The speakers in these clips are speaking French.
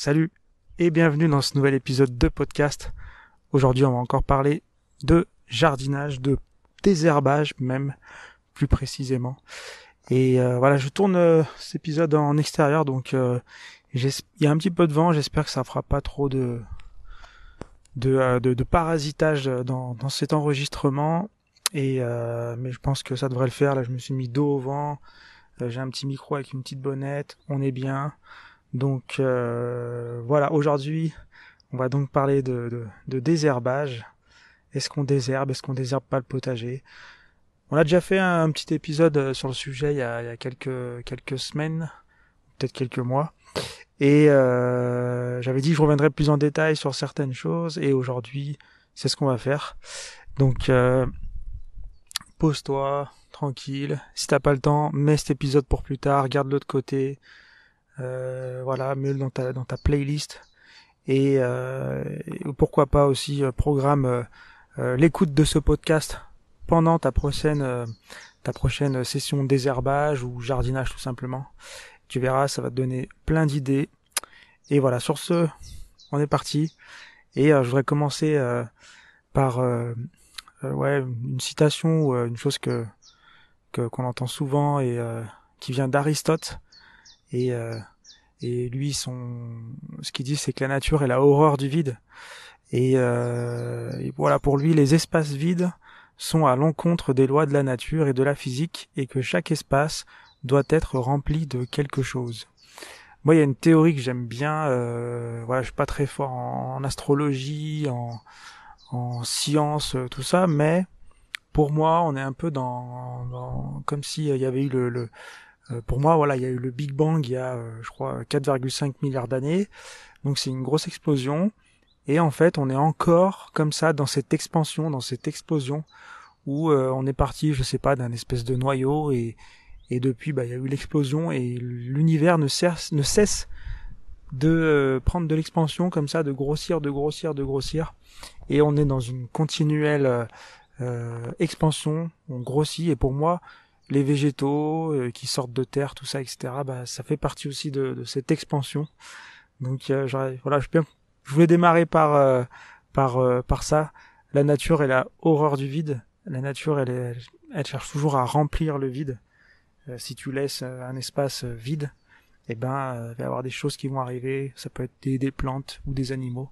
Salut et bienvenue dans ce nouvel épisode de podcast. Aujourd'hui, on va encore parler de jardinage, de désherbage même, plus précisément. Et voilà, je tourne cet épisode en extérieur, donc il y a un petit peu de vent, j'espère que ça fera pas trop de parasitage dans cet enregistrement. Mais je pense que ça devrait le faire. Là, je me suis mis dos au vent, j'ai un petit micro avec une petite bonnette, on est bien. Donc voilà, aujourd'hui, on va donc parler de désherbage. Est-ce qu'on désherbe? Est-ce qu'on désherbe pas le potager? On a déjà fait un petit épisode sur le sujet il y a quelques semaines, peut-être quelques mois. Et j'avais dit que je reviendrais plus en détail sur certaines choses. Et aujourd'hui, c'est ce qu'on va faire. Donc pose-toi, tranquille. Si t'as pas le temps, mets cet épisode pour plus tard. Garde l'autre côté. Voilà, mets-le dans ta playlist. Et pourquoi pas aussi programme l'écoute de ce podcast pendant ta prochaine session désherbage ou jardinage tout simplement. Tu verras, ça va te donner plein d'idées. Et voilà, sur ce, on est parti. Et je voudrais commencer par ouais, une citation ou une chose qu'on entend souvent et qui vient d'Aristote. Et, euh, et lui, ce qu'il dit, c'est que la nature est la horreur du vide. Et voilà, pour lui, les espaces vides sont à l'encontre des lois de la nature et de la physique, et que chaque espace doit être rempli de quelque chose. Moi, il y a une théorie que j'aime bien. Voilà, je suis pas très fort en astrologie, en science, tout ça, mais pour moi, on est un peu comme si il y avait eu pour moi, voilà, il y a eu le Big Bang il y a, je crois, 4,5 milliards d'années. Donc c'est une grosse explosion. Et en fait, on est encore comme ça dans cette expansion, dans cette explosion, où on est parti, je sais pas, d'un espèce de noyau, et depuis, bah, il y a eu l'explosion, et l'univers ne cesse de prendre de l'expansion comme ça, de grossir, de grossir, de grossir. Et on est dans une continuelle expansion, on grossit, et pour moi, les végétaux qui sortent de terre, tout ça, etc., bah, ça fait partie aussi de cette expansion. Donc voilà, je voulais démarrer par ça. La nature est la horreur du vide. La nature, elle cherche toujours à remplir le vide. Si tu laisses un espace vide, eh ben, il va y avoir des choses qui vont arriver. Ça peut être des plantes ou des animaux.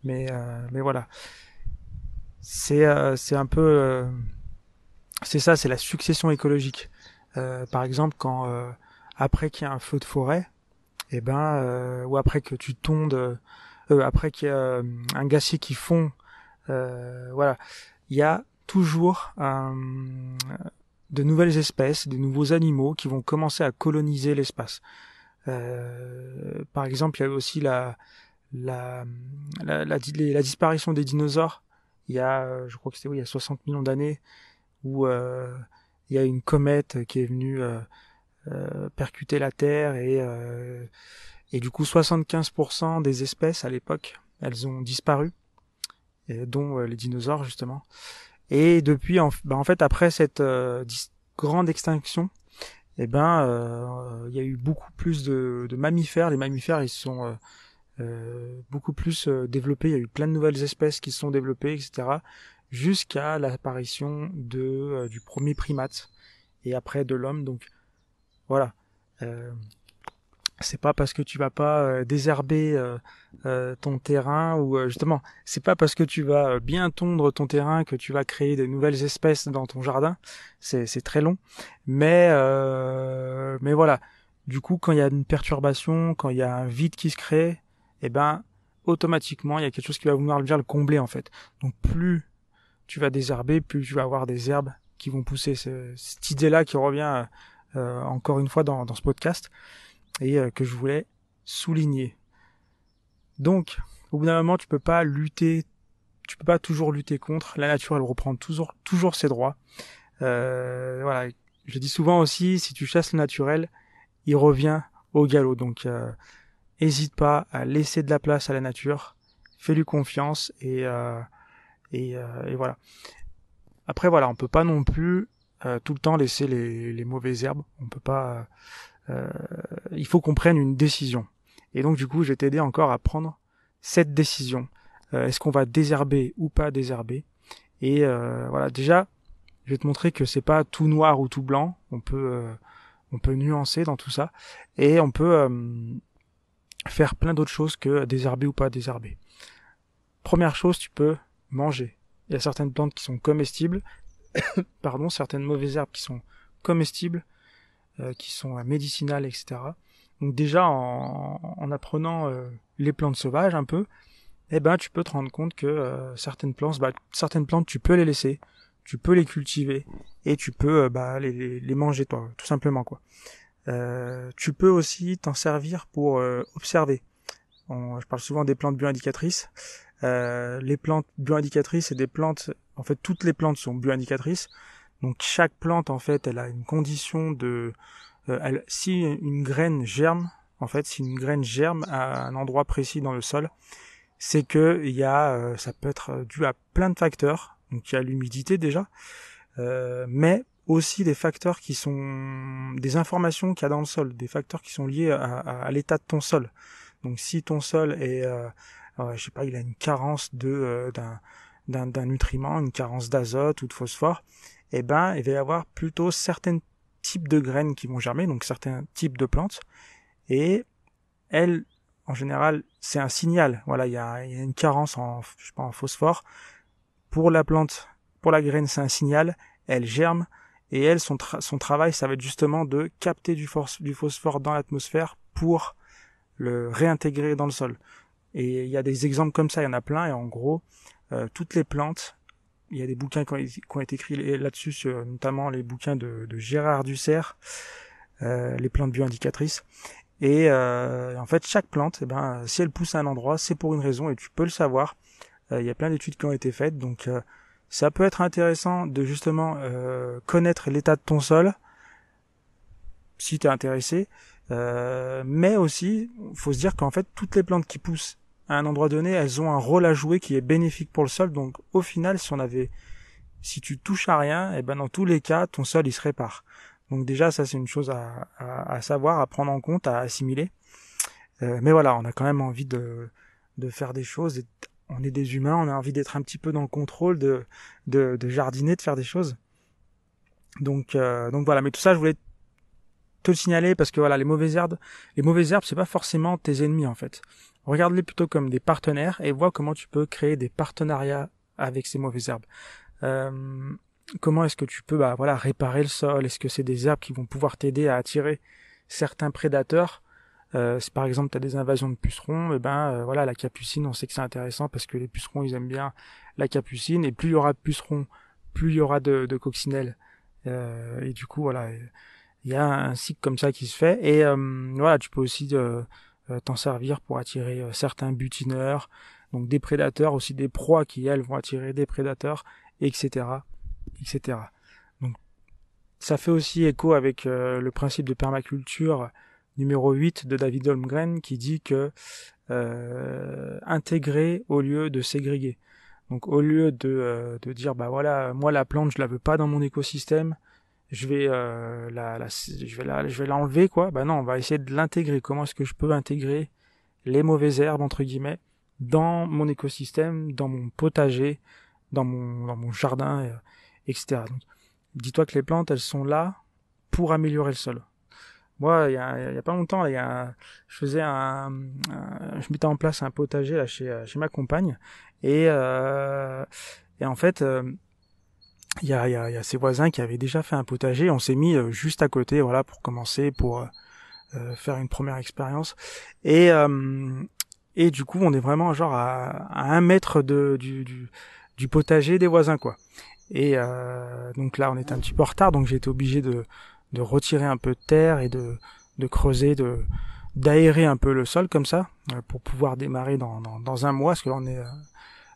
Mais voilà, c'est un peu, c'est ça, c'est la succession écologique. Par exemple, quand après qu'il y a un feu de forêt, eh ben, ou après que tu tondes, après qu'il y a un glacier qui fond, voilà, il y a toujours de nouvelles espèces, de nouveaux animaux qui vont commencer à coloniser l'espace. Par exemple, il y a aussi la disparition des dinosaures. Il y a, je crois que c'était oui, il y a 60 millions d'années, où il y a une comète qui est venue percuter la Terre, et du coup 75% des espèces à l'époque, elles ont disparu, dont les dinosaures justement. Et depuis, en fait, après cette grande extinction, eh ben, il y a eu beaucoup plus de mammifères. Les mammifères, ils sont beaucoup plus développés. Il y a eu plein de nouvelles espèces qui se sont développées, etc. Jusqu'à l'apparition du premier primate et après de l'homme. Donc voilà. Euh, c'est pas parce que tu vas pas désherber ton terrain, ou justement, c'est pas parce que tu vas bien tondre ton terrain que tu vas créer des nouvelles espèces dans ton jardin. C'est très long, mais voilà. Du coup, quand il y a une perturbation, quand il y a un vide qui se crée, eh ben automatiquement il y a quelque chose qui va vouloir le combler en fait. Donc plus tu vas désherber, plus tu vas avoir des herbes qui vont pousser. Cette idée-là qui revient encore une fois dans ce podcast, et que je voulais souligner. Donc, au bout d'un moment, tu peux pas toujours lutter contre. La nature, elle reprend toujours ses droits. Voilà, je dis souvent aussi, si tu chasses le naturel, il revient au galop. Donc, hésite pas à laisser de la place à la nature, fais-lui confiance, et voilà. Après, voilà, on peut pas non plus tout le temps laisser les mauvaises herbes. On peut pas. Il faut qu'on prenne une décision. Et donc du coup, je vais t'aider encore à prendre cette décision. Est-ce qu'on va désherber ou pas désherber? Et voilà, déjà, je vais te montrer que c'est pas tout noir ou tout blanc. On peut nuancer dans tout ça, et on peut faire plein d'autres choses que désherber ou pas désherber. Première chose, tu peux manger. Il y a certaines plantes qui sont comestibles, certaines mauvaises herbes qui sont comestibles, qui sont médicinales, etc. Donc déjà, en apprenant les plantes sauvages un peu, tu peux te rendre compte que certaines plantes, tu peux les laisser, tu peux les cultiver, et tu peux les manger toi, tout simplement quoi. Tu peux aussi t'en servir pour observer. Je parle souvent des plantes bioindicatrices. Les plantes bioindicatrices, c'est des plantes, en fait toutes les plantes sont bioindicatrices. Donc chaque plante en fait, elle a une condition de si une graine germe à un endroit précis dans le sol, c'est que ça peut être dû à plein de facteurs. Donc il y a l'humidité déjà, mais aussi des facteurs qui sont des informations qu'il y a dans le sol, des facteurs qui sont liés à l'état de ton sol. Donc si ton sol est il a une carence d'un nutriment, une carence d'azote ou de phosphore, il va y avoir plutôt certains types de graines qui vont germer, donc certains types de plantes, et elles, en général, c'est un signal. Voilà, il y a une carence en phosphore. Pour la plante, pour la graine, c'est un signal, elle germe, et elle, son travail, ça va être justement de capter du phosphore dans l'atmosphère pour le réintégrer dans le sol. Et il y a des exemples comme ça, il y en a plein, et en gros, toutes les plantes, il y a des bouquins qui ont été écrits là-dessus, notamment les bouquins de Gérard Dussert, les plantes bioindicatrices. Et en fait, chaque plante, si elle pousse à un endroit, c'est pour une raison, et tu peux le savoir. Il y a plein d'études qui ont été faites, donc ça peut être intéressant de justement connaître l'état de ton sol, si tu es intéressé, mais aussi, faut se dire qu'en fait, toutes les plantes qui poussent à un endroit donné, elles ont un rôle à jouer qui est bénéfique pour le sol. Donc au final, si tu touches à rien, dans tous les cas, ton sol il se répare. Donc déjà, ça c'est une chose à savoir, à prendre en compte, à assimiler. Mais voilà, on a quand même envie de faire des choses. On est des humains, on a envie d'être un petit peu dans le contrôle, de jardiner, de faire des choses. Donc voilà. Mais tout ça, je voulais te le signaler parce que voilà, les mauvaises herbes, c'est pas forcément tes ennemis en fait. Regarde-les plutôt comme des partenaires et vois comment tu peux créer des partenariats avec ces mauvaises herbes. Comment est-ce que tu peux réparer le sol? Est-ce que c'est des herbes qui vont pouvoir t'aider à attirer certains prédateurs? Si par exemple tu as des invasions de pucerons, la capucine, on sait que c'est intéressant parce que les pucerons ils aiment bien la capucine, et plus il y aura de pucerons, plus il y aura de coccinelles, et du coup voilà, il y a un cycle comme ça qui se fait. Et tu peux aussi t'en servir pour attirer certains butineurs, donc des prédateurs, aussi des proies qui elles vont attirer des prédateurs, etc. Donc ça fait aussi écho avec le principe de permaculture numéro 8 de David Holmgren, qui dit que intégrer au lieu de ségréguer. Donc au lieu de dire moi la plante je la veux pas dans mon écosystème, je vais l'enlever quoi. Non, on va essayer de l'intégrer. Comment est-ce que je peux intégrer les mauvaises herbes entre guillemets dans mon écosystème, dans mon potager, dans mon jardin, etc. Donc, dis-toi que les plantes elles sont là pour améliorer le sol. Moi, il y a pas longtemps, je mettais en place un potager là chez ma compagne, et en fait, il y a ses voisins qui avaient déjà fait un potager. On s'est mis juste à côté, voilà, pour commencer, pour faire une première expérience, et du coup, on est vraiment genre à 1 mètre du potager des voisins, quoi. Et donc là, on était un petit peu en retard, donc j'ai été obligé de retirer un peu de terre et de creuser, d'aérer un peu le sol comme ça, pour pouvoir démarrer dans 1 mois, parce que là on est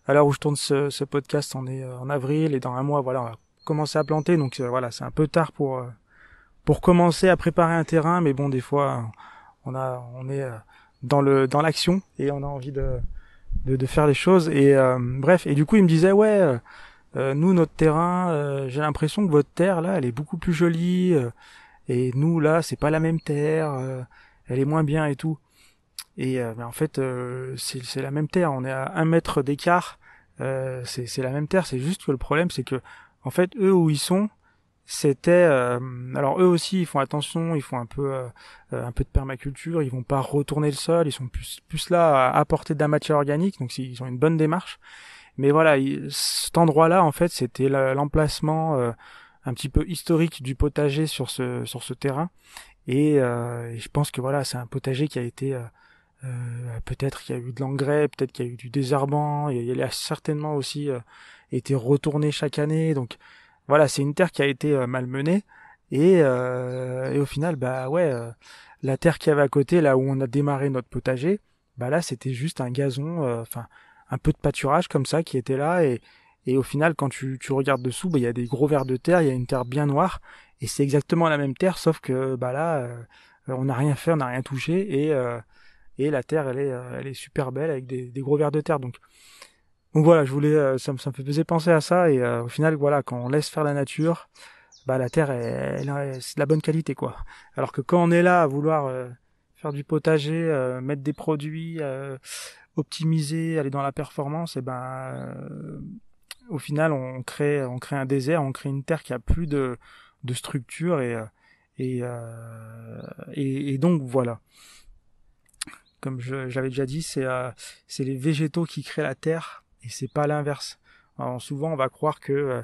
à l'heure où je tourne ce podcast, on est en avril, et dans 1 mois, voilà, on va commencer à planter. Donc voilà, c'est un peu tard pour commencer à préparer un terrain, mais bon, des fois on est dans l'action, et on a envie de faire les choses, et bref. Et du coup il me disait nous, notre terrain, j'ai l'impression que votre terre, là, elle est beaucoup plus jolie, et nous, là, c'est pas la même terre, elle est moins bien et tout. Mais en fait, c'est la même terre. On est à 1 mètre d'écart. C'est la même terre. C'est juste que le problème, c'est que en fait, eux où ils sont, c'était alors eux aussi ils font attention, ils font un peu de permaculture, ils vont pas retourner le sol, ils sont plus là à apporter de la matière organique, donc ils ont une bonne démarche. Mais voilà, cet endroit-là en fait c'était l'emplacement un petit peu historique du potager sur ce terrain et je pense que voilà c'est un potager qui a été peut-être qu'il y a eu de l'engrais, peut-être qu'il y a eu du désherbant, il a certainement aussi été retourné chaque année, donc voilà, c'est une terre qui a été malmenée et au final, bah ouais, la terre qu'il y avait à côté, là où on a démarré notre potager, bah là c'était juste un gazon, enfin un peu de pâturage comme ça qui était là et au final quand tu regardes dessous, bah il y a des gros vers de terre, il y a une terre bien noire et c'est exactement la même terre sauf que bah là on n'a rien fait, on n'a rien touché et la terre elle est super belle avec des gros vers de terre donc voilà, je voulais, ça me faisait penser à ça et au final, voilà, quand on laisse faire la nature, bah la terre, c'est de la bonne qualité, quoi. Alors que quand on est là à vouloir faire du potager, mettre des produits, optimiser, aller dans la performance, et au final, on crée un désert, on crée une terre qui a plus de structure et donc voilà. Comme j'avais déjà dit, c'est les végétaux qui créent la terre et c'est pas l'inverse. Alors, souvent, on va croire que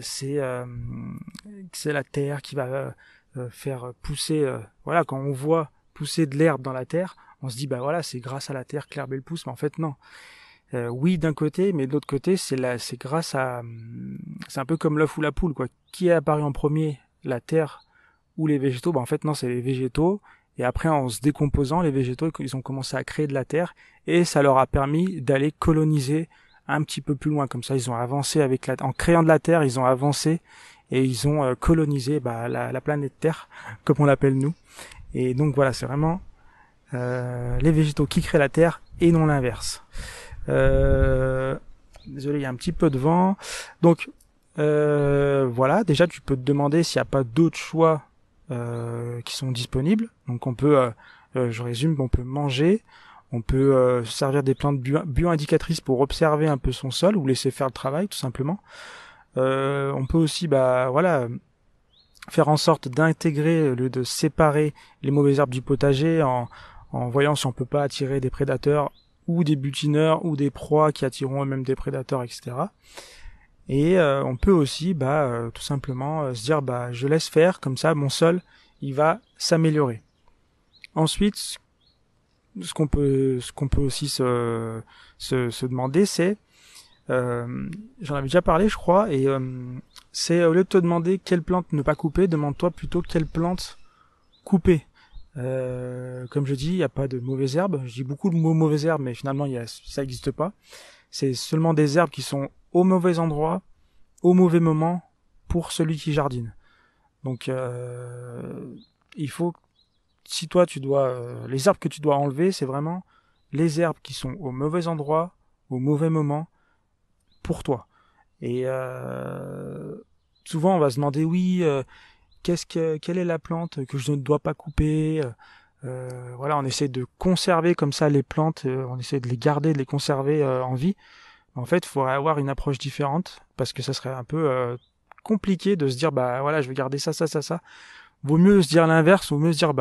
c'est la terre qui va faire pousser. Voilà, quand on voit pousser de l'herbe dans la terre, on se dit bah voilà, c'est grâce à la terre que l'herbe elle pousse, mais en fait non. Oui, d'un côté, mais de l'autre côté, c'est grâce à, c'est un peu comme l'œuf ou la poule, quoi. Qui est apparu en premier, la terre ou les végétaux? Bah en fait non, c'est les végétaux. Et après, en se décomposant, les végétaux, ils ont commencé à créer de la terre et ça leur a permis d'aller coloniser un petit peu plus loin. Comme ça, ils ont avancé en créant de la terre, ils ont avancé et ils ont colonisé la planète Terre, comme on l'appelle nous. Et donc voilà, c'est vraiment les végétaux qui créent la terre et non l'inverse. Désolé, il y a un petit peu de vent. Donc voilà, déjà tu peux te demander s'il n'y a pas d'autres choix qui sont disponibles. Donc on peut, je résume, on peut manger, on peut servir des plantes bio-indicatrices pour observer un peu son sol ou laisser faire le travail tout simplement. On peut aussi, bah voilà, faire en sorte d'intégrer, au lieu de séparer les mauvaises herbes du potager en voyant si on peut pas attirer des prédateurs ou des butineurs ou des proies qui attireront eux-mêmes des prédateurs, etc. Et on peut aussi tout simplement se dire je laisse faire, comme ça mon sol il va s'améliorer. Ensuite, ce qu'on peut aussi se demander, c'est j'en avais déjà parlé je crois, et c'est au lieu de te demander quelle plante ne pas couper, demande-toi plutôt quelle plante couper. Comme je dis, il n'y a pas de mauvaises herbes. Je dis beaucoup de mots mauvaises herbes, mais finalement ça n'existe pas. C'est seulement des herbes qui sont au mauvais endroit, au mauvais moment, pour celui qui jardine. Donc il faut, si toi tu dois, les herbes que tu dois enlever, c'est vraiment les herbes qui sont au mauvais endroit, au mauvais moment, pour toi. Et souvent on va se demander oui, quelle est la plante que je ne dois pas couper. Voilà, on essaie de conserver comme ça les plantes, on essaie de les garder, de les conserver en vie. En fait, il faudrait avoir une approche différente parce que ça serait un peu compliqué de se dire voilà, je vais garder ça. Vaut mieux se dire l'inverse, vaut mieux se dire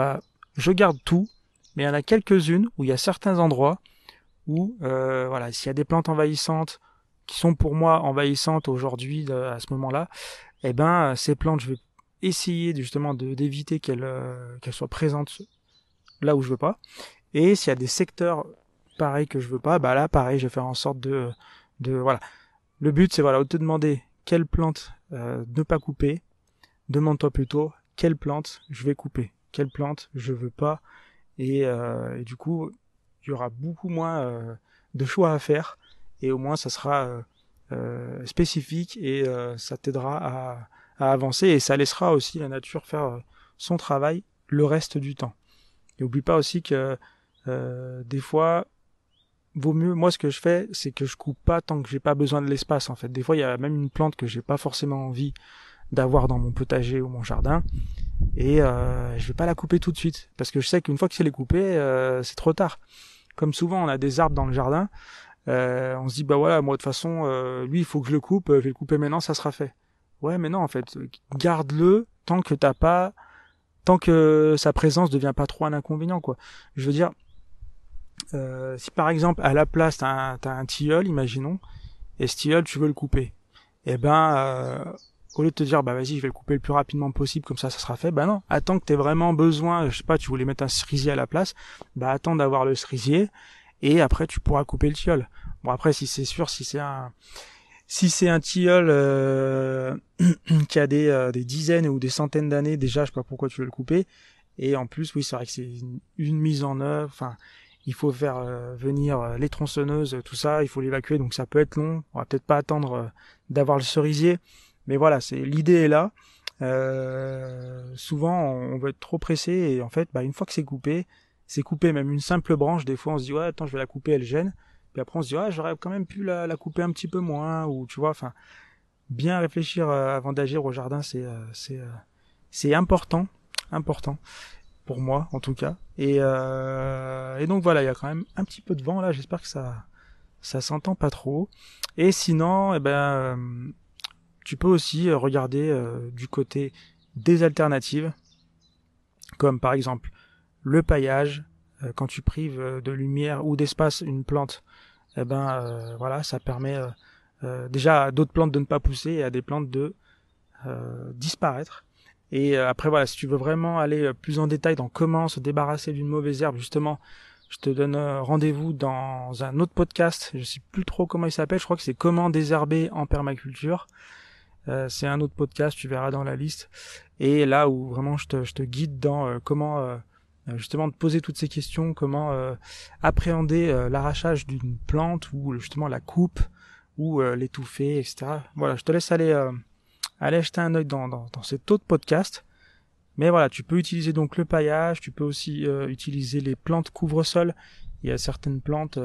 je garde tout, mais il y en a quelques-unes où il y a certains endroits où voilà, s'il y a des plantes envahissantes qui sont pour moi envahissantes aujourd'hui à ce moment-là, ces plantes, je vais essayer justement d'éviter qu'elles soient présentes là où je veux pas. Et s'il y a des secteurs pareils que je veux pas, là pareil, je vais faire en sorte de voilà. Le but c'est voilà, de te demander quelle plante ne pas couper, demande-toi plutôt quelle plante je vais couper, quelle plante je veux pas, et du coup il y aura beaucoup moins de choix à faire et au moins ça sera spécifique et ça t'aidera à avancer et ça laissera aussi la nature faire son travail le reste du temps. Et oublie pas aussi que des fois vaut mieux, moi ce que je fais c'est que je coupe pas tant que j'ai pas besoin de l'espace en fait. Des fois il y a même une plante que j'ai pas forcément envie d'avoir dans mon potager ou mon jardin. Et je vais pas la couper tout de suite, parce que je sais qu'une fois que c'est les coupée, c'est trop tard. Comme souvent, on a des arbres dans le jardin, on se dit bah voilà, moi de toute façon, lui il faut que je le coupe, je vais le couper maintenant, ça sera fait. Ouais, mais non, en fait, garde-le tant que sa présence devient pas trop un inconvénient, quoi. Je veux dire, si par exemple à la place t'as un tilleul, imaginons, et ce tilleul tu veux le couper, et ben au lieu de te dire bah vas-y je vais le couper le plus rapidement possible comme ça sera fait, bah non, attends que t'aies vraiment besoin, je sais pas, tu voulais mettre un cerisier à la place, bah attends d'avoir le cerisier et après tu pourras couper le tilleul. Bon après si c'est sûr, si c'est un tilleul qui a des dizaines ou des centaines d'années déjà, je sais pas pourquoi tu veux le couper. Et en plus oui c'est vrai que c'est une mise en œuvre, enfin il faut faire venir les tronçonneuses, tout ça, il faut l'évacuer, donc ça peut être long. On va peut-être pas attendre d'avoir le cerisier, mais voilà, l'idée est là. Souvent, on veut être trop pressé et en fait, bah, une fois que c'est coupé, même une simple branche. Des fois, on se dit ouais, attends, je vais la couper, elle gêne. Puis après, on se dit ouais, j'aurais quand même pu la couper un petit peu moins, ou tu vois, enfin, bien réfléchir avant d'agir au jardin, c'est important pour moi en tout cas. Et donc voilà, il y a quand même un petit peu de vent là. J'espère que ça s'entend pas trop. Et sinon, eh ben, tu peux aussi regarder du côté des alternatives, comme par exemple le paillage. Quand tu prives de lumière ou d'espace une plante, eh ben voilà, ça permet déjà à d'autres plantes de ne pas pousser et à des plantes de disparaître. Et après voilà, si tu veux vraiment aller plus en détail dans comment se débarrasser d'une mauvaise herbe, justement, je te donne rendez-vous dans un autre podcast. Je sais plus trop comment il s'appelle. Je crois que c'est Comment désherber en permaculture. C'est un autre podcast, tu verras dans la liste. Et là où vraiment je te guide dans comment justement te poser toutes ces questions, comment appréhender l'arrachage d'une plante ou justement la coupe ou l'étouffer, etc. Voilà, je te laisse aller jeter un œil dans cet autre podcast. Mais voilà, tu peux utiliser donc le paillage, tu peux aussi utiliser les plantes couvre-sol. Il y a certaines plantes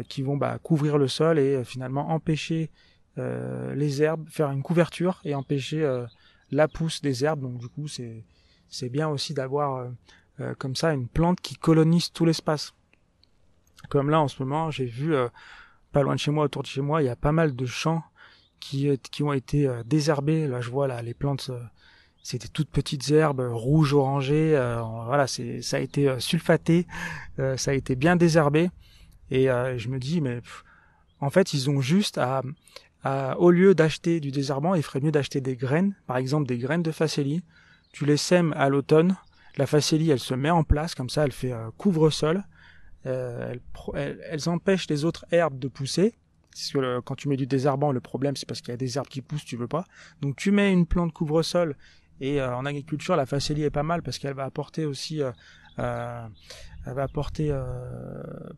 qui vont couvrir le sol et finalement empêcher les herbes, faire une couverture et empêcher la pousse des herbes. Donc du coup, c'est bien aussi d'avoir comme ça une plante qui colonise tout l'espace. Comme là en ce moment, j'ai vu pas loin de chez moi, autour de chez moi, il y a pas mal de champs qui ont été désherbés. Là, je vois là les plantes, c'est des toutes petites herbes rouges orangées. Voilà, ça a été sulfaté, ça a été bien désherbé. Et je me dis, mais en fait, ils ont juste au lieu d'acheter du désherbant, il ferait mieux d'acheter des graines, par exemple des graines de facélie. Tu les sèmes à l'automne. La facélie, elle se met en place comme ça, elle fait couvre-sol. Elles empêchent les autres herbes de pousser. Parce que quand tu mets du désherbant, le problème c'est parce qu'il y a des herbes qui poussent, tu veux pas. Donc tu mets une plante couvre-sol et en agriculture la facélie est pas mal parce qu'elle va apporter aussi, elle va apporter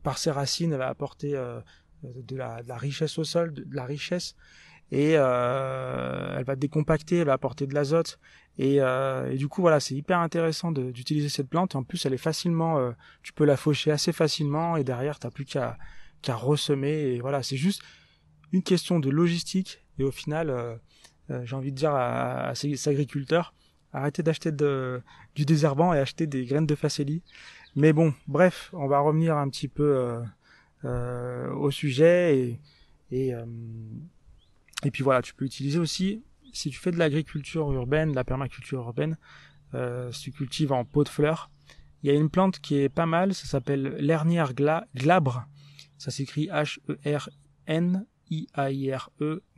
par ses racines, elle va apporter de la richesse au sol, de la richesse et elle va décompacter, elle va apporter de l'azote et du coup voilà c'est hyper intéressant d'utiliser cette plante. En plus elle est facilement, tu peux la faucher assez facilement et derrière t'as plus qu'à ressemer et voilà c'est juste une question de logistique et au final j'ai envie de dire à ces agriculteurs arrêtez d'acheter du désherbant et acheter des graines de facélie. Mais bon bref on va revenir un petit peu au sujet et puis voilà, tu peux utiliser aussi, si tu fais de l'agriculture urbaine, de la permaculture urbaine, si tu cultives en pot de fleurs, il y a une plante qui est pas mal, ça s'appelle l'hernière glabre, ça s'écrit H-E-R-N-I-A-I-R-E,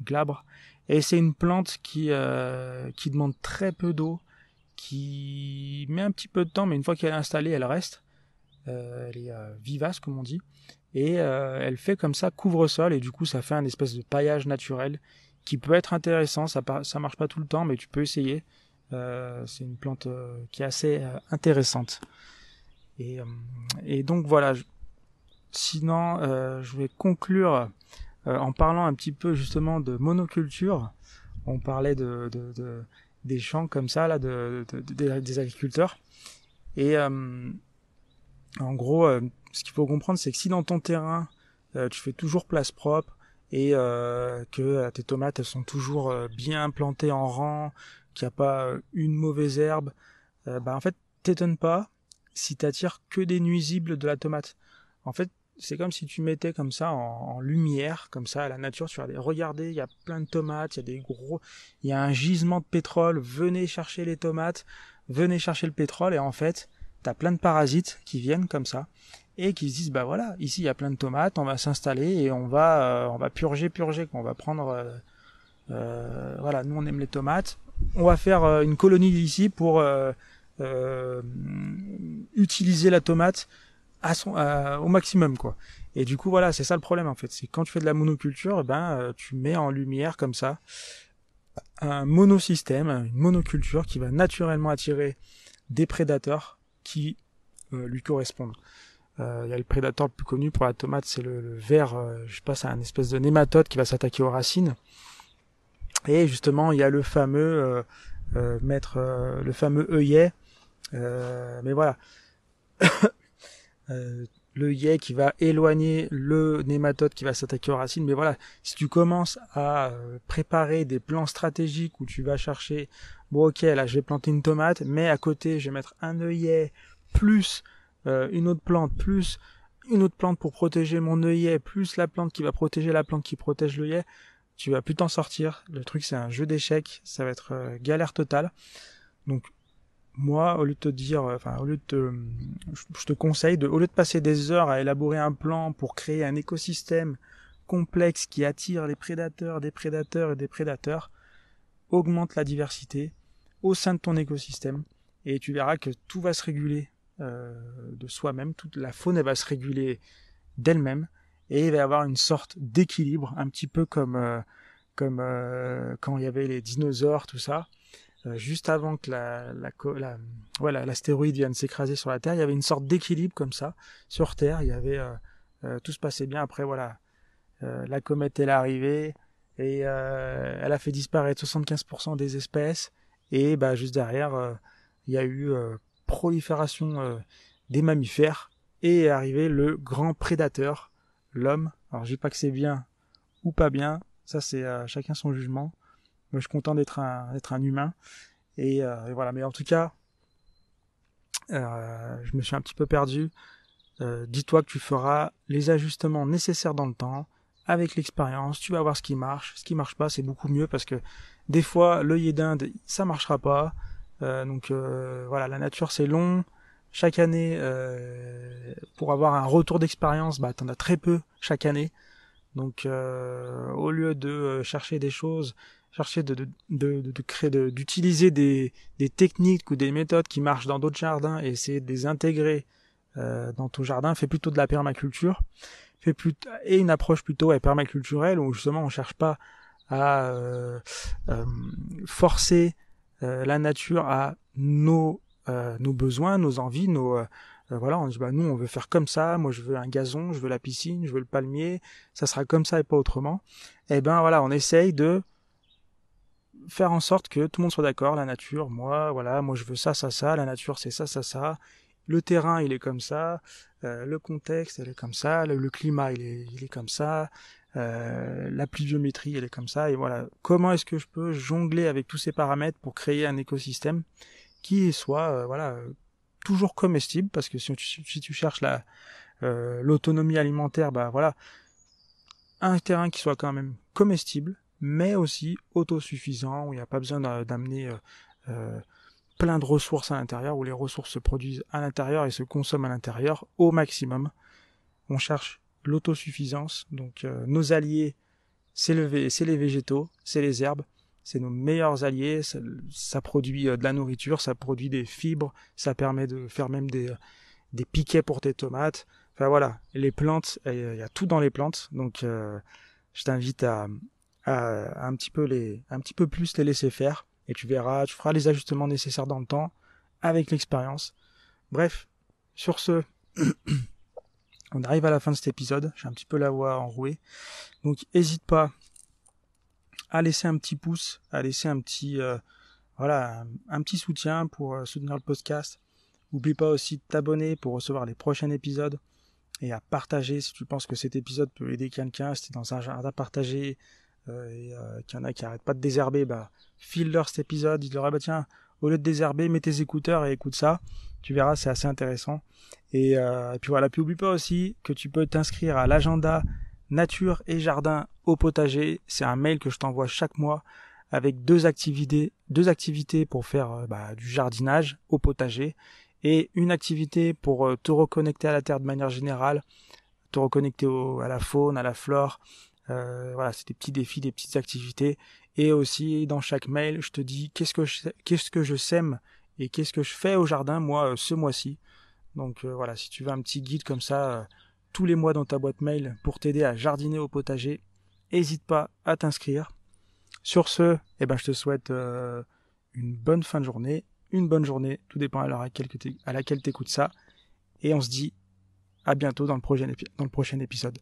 glabre, et c'est une plante qui demande très peu d'eau, qui met un petit peu de temps, mais une fois qu'elle est installée, elle reste, elle est vivace comme on dit, et elle fait comme ça couvre-sol et du coup ça fait un espèce de paillage naturel qui peut être intéressant. Ça marche pas tout le temps mais tu peux essayer. C'est une plante qui est assez intéressante et donc voilà. Sinon je vais conclure en parlant un petit peu justement de monoculture. On parlait des champs comme ça là des agriculteurs et en gros, ce qu'il faut comprendre, c'est que si dans ton terrain, tu fais toujours place propre et que tes tomates elles sont toujours bien plantées en rang, qu'il n'y a pas une mauvaise herbe, en fait, t'étonnes pas si t'attires que des nuisibles de la tomate. En fait, c'est comme si tu mettais comme ça en lumière, comme ça, à la nature, tu vas regardez, il y a plein de tomates, il y a un gisement de pétrole, venez chercher les tomates, venez chercher le pétrole, et en fait, t'as plein de parasites qui viennent comme ça, et qui se disent, bah voilà, ici il y a plein de tomates, on va s'installer, et on va purger, on va prendre, voilà, nous on aime les tomates, on va faire une colonie ici pour euh, utiliser la tomate au maximum, quoi. Et du coup, voilà, c'est ça le problème en fait. C'est quand tu fais de la monoculture, tu mets en lumière comme ça un monosystème, une monoculture qui va naturellement attirer des prédateurs qui lui correspondent. Il y a le prédateur le plus connu pour la tomate, c'est le ver, je sais pas, c'est un espèce de nématode qui va s'attaquer aux racines. Et justement, il y a le fameux le fameux œillet. Mais voilà, l'œillet qui va éloigner le nématode qui va s'attaquer aux racines. Mais voilà, si tu commences à préparer des plans stratégiques où tu vas chercher, bon ok, là je vais planter une tomate, mais à côté je vais mettre un œillet plus une autre plante, plus une autre plante pour protéger mon œillet, plus la plante qui va protéger la plante qui protège l'œillet, tu vas plus t'en sortir. Le truc c'est un jeu d'échecs, ça va être galère totale. Donc moi, au lieu de te dire, au lieu de je te conseille au lieu de passer des heures à élaborer un plan pour créer un écosystème complexe qui attire les prédateurs, des prédateurs et des prédateurs, augmente la diversité au sein de ton écosystème et tu verras que tout va se réguler de soi-même, toute la faune elle va se réguler d'elle-même et il va y avoir une sorte d'équilibre, un petit peu comme quand il y avait les dinosaures, tout ça. Juste avant que voilà, l'astéroïde vienne s'écraser sur la Terre, il y avait une sorte d'équilibre comme ça sur Terre. Il y avait tout se passait bien. Après voilà, la comète elle est arrivée et elle a fait disparaître 75% des espèces. Et juste derrière, il y a eu prolifération des mammifères et est arrivé le grand prédateur, l'homme. Alors je dis pas que c'est bien ou pas bien, ça c'est chacun son jugement. Moi, je suis content d'être un humain. Et voilà. Mais en tout cas, je me suis un petit peu perdu. Dis-toi que tu feras les ajustements nécessaires dans le temps. Avec l'expérience, tu vas voir ce qui marche. Ce qui marche pas, c'est beaucoup mieux parce que des fois, l'œillet d'Inde, ça marchera pas. Voilà, la nature, c'est long. Chaque année, pour avoir un retour d'expérience, t'en as très peu chaque année. Donc, au lieu de chercher des choses, chercher de créer, d'utiliser des techniques ou des méthodes qui marchent dans d'autres jardins et essayer de les intégrer dans ton jardin, fais plutôt de la permaculture, et une approche plutôt permaculturelle où justement on cherche pas à forcer la nature à nos besoins, nos envies, voilà, on dit nous on veut faire comme ça, moi je veux un gazon, je veux la piscine, je veux le palmier, ça sera comme ça et pas autrement. Et voilà, on essaye de faire en sorte que tout le monde soit d'accord, la nature, moi je veux ça, la nature c'est ça, le terrain il est comme ça, le contexte il est comme ça, le climat il est comme ça, la pluviométrie elle est comme ça, et voilà, comment est-ce que je peux jongler avec tous ces paramètres pour créer un écosystème qui soit toujours comestible, parce que si tu cherches l'autonomie alimentaire, voilà, un terrain qui soit quand même comestible, mais aussi autosuffisant, où il n'y a pas besoin d'amener plein de ressources à l'intérieur, où les ressources se produisent à l'intérieur et se consomment à l'intérieur au maximum. On cherche l'autosuffisance, donc nos alliés, c'est les végétaux, c'est les herbes, c'est nos meilleurs alliés, ça produit de la nourriture, ça produit des fibres, ça permet de faire même des piquets pour tes tomates. Enfin voilà, les plantes, il y a tout dans les plantes, donc je t'invite à un petit peu plus les laisser faire, et tu verras, tu feras les ajustements nécessaires dans le temps, avec l'expérience. Bref, sur ce, on arrive à la fin de cet épisode, j'ai un petit peu la voix enrouée, donc n'hésite pas à laisser un petit pouce, à laisser un petit un petit soutien pour soutenir le podcast. N'oublie pas aussi de t'abonner pour recevoir les prochains épisodes. et à partager si tu penses que cet épisode peut aider quelqu'un. Si tu es dans un jardin partagé qu'il y en a qui n'arrêtent pas de désherber, file-leur cet épisode, dis-leur tiens, au lieu de désherber, mets tes écouteurs et écoute ça. Tu verras, c'est assez intéressant. Et puis voilà, puis oublie pas aussi que tu peux t'inscrire à l'agenda nature et jardin au potager. C'est un mail que je t'envoie chaque mois avec deux activités pour faire du jardinage au potager et une activité pour te reconnecter à la terre de manière générale, te reconnecter à la faune, à la flore. Voilà, c'est des petits défis, des petites activités. Et aussi, dans chaque mail, je te dis qu'est-ce que je sème et qu'est-ce que je fais au jardin, moi, ce mois-ci. Donc voilà, si tu veux un petit guide comme ça, tous les mois dans ta boîte mail pour t'aider à jardiner au potager, n'hésite pas à t'inscrire. Sur ce, je te souhaite une bonne fin de journée, une bonne journée, tout dépend à l'heure à laquelle tu écoutes ça. Et on se dit à bientôt dans le prochain épisode.